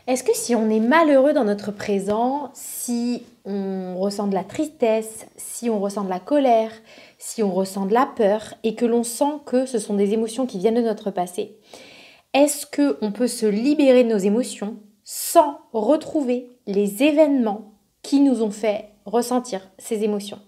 Est-ce que si on est malheureux dans notre présent, si on ressent de la tristesse, si on ressent de la colère, si on ressent de la peur et que l'on sent que ce sont des émotions qui viennent de notre passé, est-ce qu'on peut se libérer de nos émotions sans retrouver les événements qui nous ont fait ressentir ces émotions?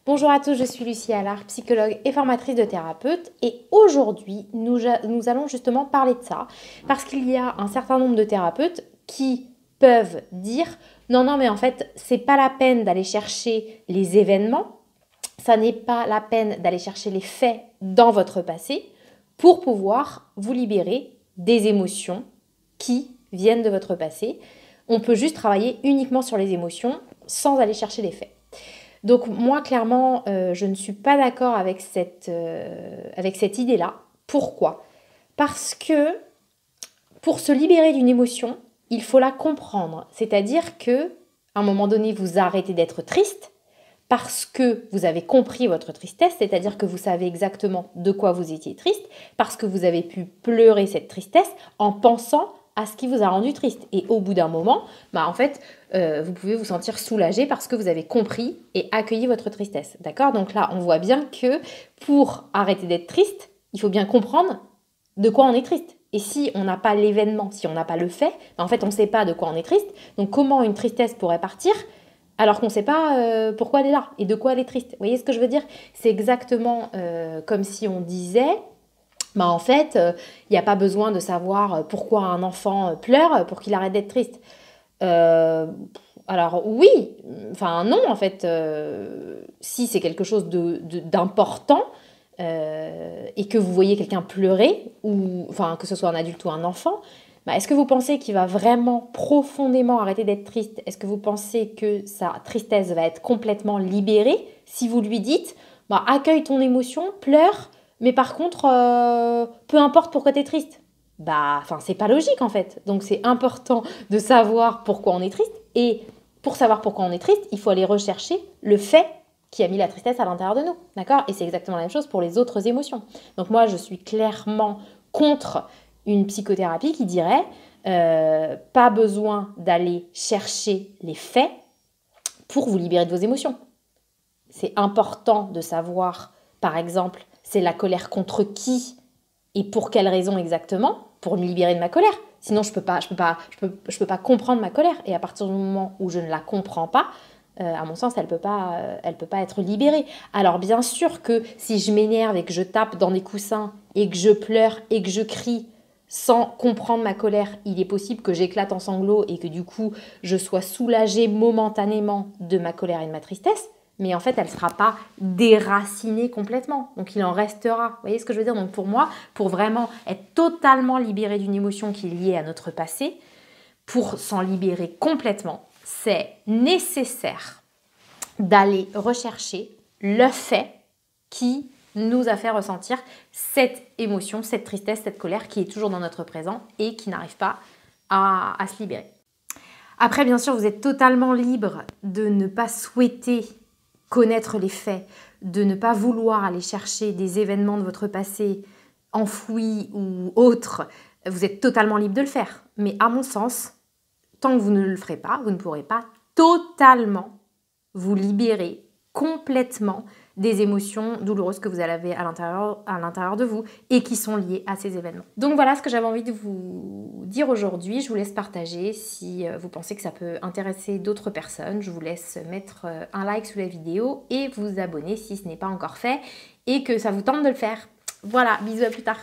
Bonjour à tous, je suis Lucie Allard, psychologue et formatrice de thérapeute, et aujourd'hui nous allons justement parler de ça parce qu'il y a un certain nombre de thérapeutes qui peuvent dire non mais en fait c'est pas la peine d'aller chercher les événements, ça n'est pas la peine d'aller chercher les faits dans votre passé pour pouvoir vous libérer des émotions qui viennent de votre passé. On peut juste travailler uniquement sur les émotions sans aller chercher les faits. Donc moi, clairement, je ne suis pas d'accord avec cette idée-là. Pourquoi? Parce que pour se libérer d'une émotion, il faut la comprendre. C'est-à-dire que à un moment donné, vous arrêtez d'être triste parce que vous avez compris votre tristesse, c'est-à-dire que vous savez exactement de quoi vous étiez triste, parce que vous avez pu pleurer cette tristesse en pensant à ce qui vous a rendu triste. Et au bout d'un moment, en fait, vous pouvez vous sentir soulagé parce que vous avez compris et accueilli votre tristesse. D'accord? Donc là, on voit bien que pour arrêter d'être triste, il faut bien comprendre de quoi on est triste. Et si on n'a pas l'événement, si on n'a pas le fait, en fait, on ne sait pas de quoi on est triste. Donc comment une tristesse pourrait partir alors qu'on ne sait pas pourquoi elle est là et de quoi elle est triste? Vous voyez ce que je veux dire? C'est exactement comme si on disait... en fait, il n'y a pas besoin de savoir pourquoi un enfant pleure pour qu'il arrête d'être triste. Alors oui, enfin non en fait, si c'est quelque chose d'important et que vous voyez quelqu'un pleurer, ou enfin que ce soit un adulte ou un enfant, est-ce que vous pensez qu'il va vraiment profondément arrêter d'être triste? Est-ce que vous pensez que sa tristesse va être complètement libérée si vous lui dites accueille ton émotion, pleure, mais par contre, peu importe pourquoi tu es triste? C'est pas logique en fait. Donc c'est important de savoir pourquoi on est triste. Et pour savoir pourquoi on est triste, il faut aller rechercher le fait qui a mis la tristesse à l'intérieur de nous. D'accord? Et c'est exactement la même chose pour les autres émotions. Donc moi, je suis clairement contre une psychothérapie qui dirait pas besoin d'aller chercher les faits pour vous libérer de vos émotions. C'est important de savoir, par exemple, c'est la colère contre qui et pour quelle raison exactement, pour me libérer de ma colère. Sinon, je peux pas comprendre ma colère. Et à partir du moment où je ne la comprends pas, à mon sens, elle peut pas être libérée. Alors bien sûr que si je m'énerve et que je tape dans des coussins et que je pleure et que je crie sans comprendre ma colère, il est possible que j'éclate en sanglots et que du coup, je sois soulagée momentanément de ma colère et de ma tristesse. Mais en fait, elle ne sera pas déracinée complètement. Donc, il en restera. Vous voyez ce que je veux dire? Donc, pour moi, pour vraiment être totalement libéré d'une émotion qui est liée à notre passé, pour s'en libérer complètement, c'est nécessaire d'aller rechercher le fait qui nous a fait ressentir cette émotion, cette tristesse, cette colère qui est toujours dans notre présent et qui n'arrive pas à se libérer. Après, bien sûr, vous êtes totalement libre de ne pas souhaiter connaître les faits, de ne pas vouloir aller chercher des événements de votre passé enfouis ou autres. Vous êtes totalement libre de le faire. Mais à mon sens, tant que vous ne le ferez pas, vous ne pourrez pas totalement vous libérer complètement des émotions douloureuses que vous avez à l'intérieur de vous et qui sont liées à ces événements. Donc voilà ce que j'avais envie de vous dire aujourd'hui. Je vous laisse partager si vous pensez que ça peut intéresser d'autres personnes. Je vous laisse mettre un like sous la vidéo et vous abonner si ce n'est pas encore fait et que ça vous tente de le faire. Voilà, bisous, à plus tard.